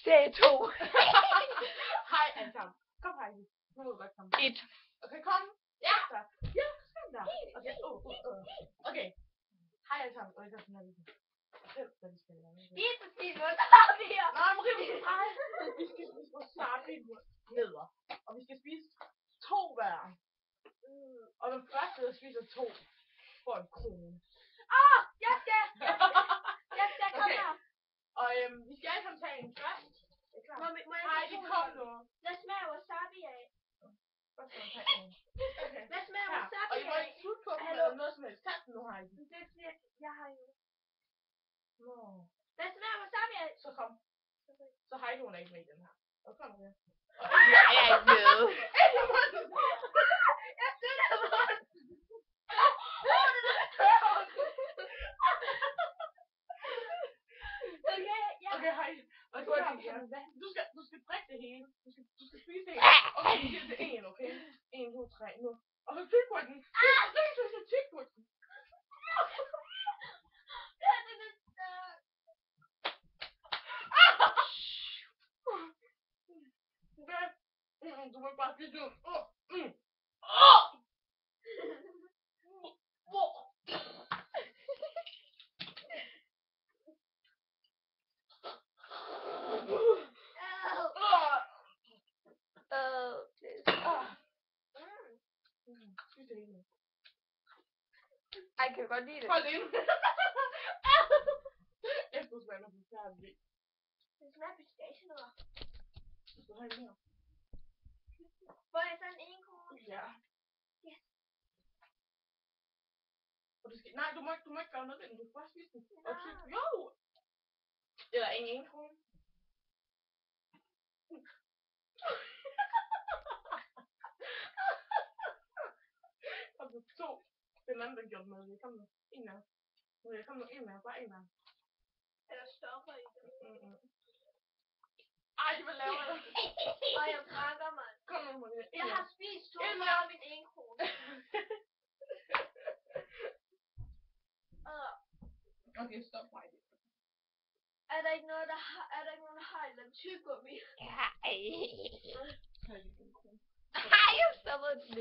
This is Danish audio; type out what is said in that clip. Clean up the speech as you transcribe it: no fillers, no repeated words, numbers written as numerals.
sagde 2. Hej alle sammen. Kom Heidi. Nu må du godt komme. 1. Okay, kom. Ja. Ja, kom der. Okay, okay. Hej alle sammen. Og jeg gør sådan her lige. Hvad vi skal lave. Spis og spis wasabi. Nej, Marie, vi skal spise wasabi nødder. Og vi skal spise 2 hver. Og den første, der spiser 2, får en krone. Jeg skal komme her. Og vi skal alle sammen tage en først. Det er klart. Må jeg Heidi, kom nu. Hvad smager wasabi af? Først skal man tage en. Okay. Hvad smager Her. wasabi Og I må af? ikke slutte på dem eller noget som helst. Tag den nu, Heidi. Det er fordi, jeg har jo... Nå. Hvad smager wasabi af? Så kom. Så Heidi, hun er ikke med i den her. Og kom nu. Nej, jeg er ikke med. Jeg stiller mig. Okay, Heidi. Og du skal drikke det hele. Du skal spise det hele. Okay, vi siger til 1, okay? 1, 2, 3, nu. Og så tyk på den. Så tyk på den. Du må bare spise det. Ej, kan du godt lide det? Hold ind. Eftersmager på færdig. Det smager pistachienødder. Du har ikke mere. Får jeg sådan 1 krone? Ja. Yes. Og du skal, nej, du må ikke gøre noget ved den. Du skal bare spise den. Nej. Og tyk. Jo! Eller en 1 krone. Og så 2. Den anden, der gjorde noget. Kom nu. En mere. Kom nu, en mere. Bare en mere. Er der stoffer i det? Ej, hvad laver du? Og jeg brækker mig. Kom nu, Maria. Jeg har spist 2 En af min 1 krone. Okay, stop, Heidi. Er der ikke nogen, der har et eller andet tyggegummi? Ej, Ej, jeg stopper den.